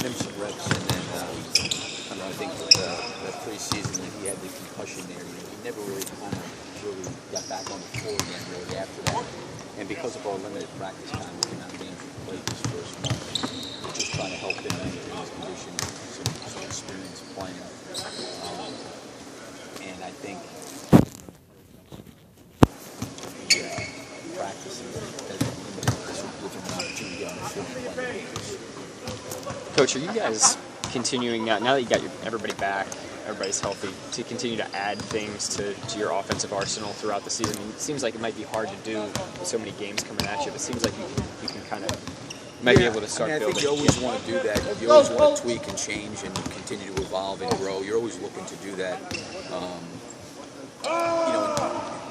him some reps, and then I think the preseason that he had the concussion there, he never really got back on the floor again really after that. And because of our limited practice time, we cannot get him to play this first month. We're just trying to help him in his condition, some experience playing. And I think practicing this will give him an opportunity to get on the field and play. Coach, are you guys continuing now that you got everybody back, everybody's healthy, to continue to add things to your offensive arsenal throughout the season? I mean, it seems like it might be hard to do with so many games coming at you, but it seems like you can kind of be able to start building. I think you always want to do that. You always want to tweak and change and continue to evolve and grow. You're always looking to do that.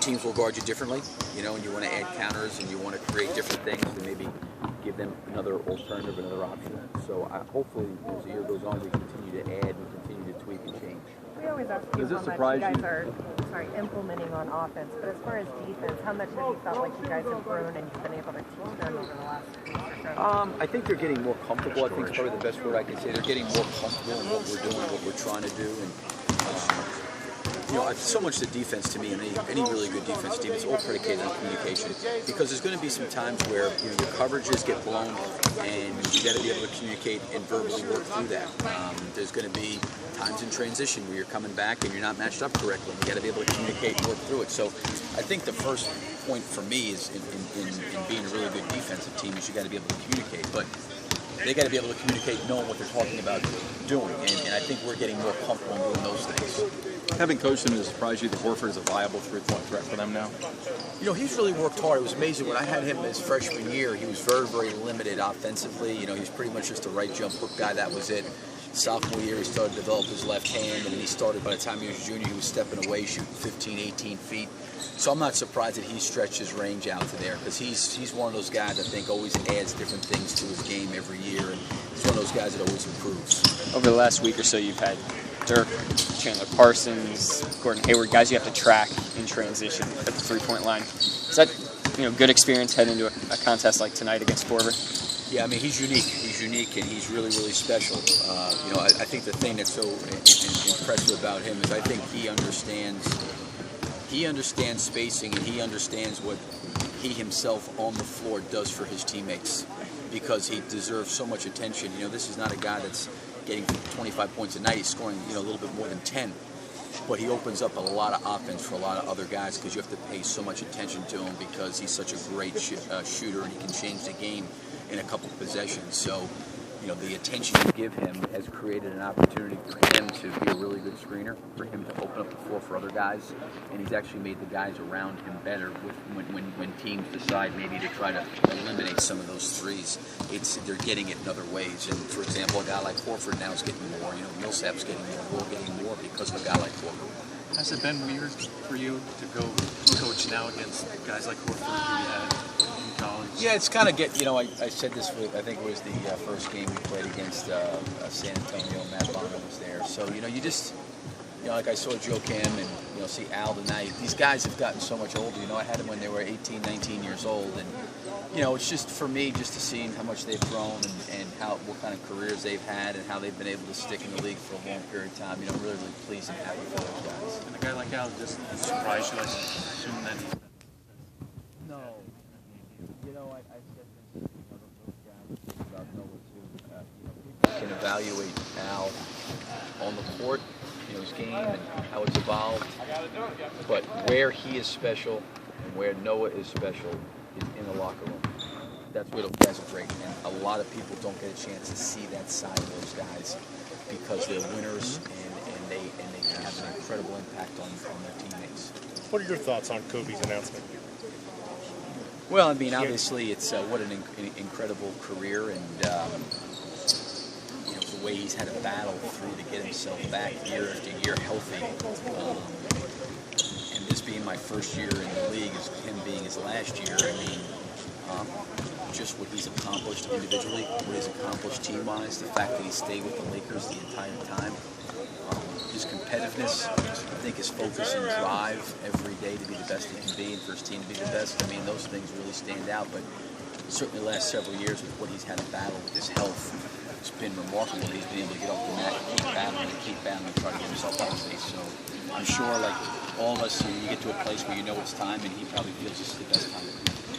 Teams will guard you differently, and you want to add counters and you want to create different things and maybe give them another alternative, another option. So hopefully, as the year goes on, we continue to add and continue to tweak and change. We always ask you how much you guys are implementing on offense, but as far as defense, how much have you felt like you guys have grown and you've been able to teach them over the last week or so? I think they're getting more comfortable. I think it's probably the best word I can say. They're getting more comfortable in what we're doing, what we're trying to do, and so much the defense to me, and any really good defense team, it's all predicated on communication. Because there's going to be some times where your coverages get blown, and you got to be able to communicate and verbally work through that. There's going to be times in transition where you're coming back and you're not matched up correctly. You got to be able to communicate and work through it. So I think the first point for me is in being a really good defensive team is you got to be able to communicate. But they got to be able to communicate knowing what they're talking about doing, and I think we're getting more comfortable in doing those things. Having coached him, does it surprise you that Horford is a viable three-point threat for them now? He's really worked hard. It was amazing. When I had him his freshman year, he was very, very limited offensively. He was pretty much just a right jump hook guy. That was it. Sophomore year, he started to develop his left hand, and then he started, by the time he was a junior, he was stepping away, shooting 15, 18 feet. So I'm not surprised that he stretched his range out to there, because he's one of those guys I think always adds different things to his game every year, and he's one of those guys that always improves. Over the last week or so, you've had Dirk, Chandler Parsons, Gordon Hayward, guys you have to track in transition at the three-point line. Is that good experience heading into a contest like tonight against Horford? Yeah, I mean, he's unique. He's unique, and he's really, really special. I think the thing that's so impressive about him is I think he understands spacing, and he understands what he himself on the floor does for his teammates, because he deserves so much attention. This is not a guy that's getting 25 points a night. He's scoring a little bit more than 10. But he opens up a lot of offense for a lot of other guys because you have to pay so much attention to him because he's such a great shooter, and he can change the game in a couple of possessions. So, the attention you give him has created an opportunity for him to be a really good screener, for him to open up the floor for other guys, and he's actually made the guys around him better when teams decide maybe to try to eliminate some of those threes. They're getting it in other ways. And for example, a guy like Horford now is getting more. Millsap's getting more. We're getting more because of a guy like Horford. Has it been weird for you to go coach now against guys like Horford who you had in college? Yeah, it's kind of I said this I think it was the first game we played against San Antonio. Matt Bonner was there. So, you just, like I saw Joe Kim and, see Al tonight. These guys have gotten so much older. I had them when they were 18, 19 years old. And, it's just for me just to see how much they've grown and what kind of careers they've had and how they've been able to stick in the league for a long period of time. Really, really pleased and happy for those guys. And a guy like Al just surprised you, I assume that he's... No. I said this to those guys about Noah too. People can evaluate Al on the court, his game and how it's evolved. But where he is special and where Noah is special is in the locker room. That's where those guys are great. And a lot of people don't get a chance to see that side of those guys because they're winners and they have an incredible impact on their teammates. What are your thoughts on Kobe's announcement? Well, I mean, obviously, it's what an incredible career, and the way he's had to battle through to get himself back year after year healthy. And this being my first year in the league, as him being his last year, I mean, just what he's accomplished individually, what he's accomplished team-wise, the fact that he stayed with the Lakers the entire time. His competitiveness, I think his focus and drive every day to be the best he can be and for his team to be the best. I mean, those things really stand out. But certainly the last several years with what he's had to battle with his health, been remarkable that he's been able to get off the mat and keep battling and try to get himself on his face. So I'm sure, like all of us, you get to a place where you know it's time, and he probably feels this is the best time.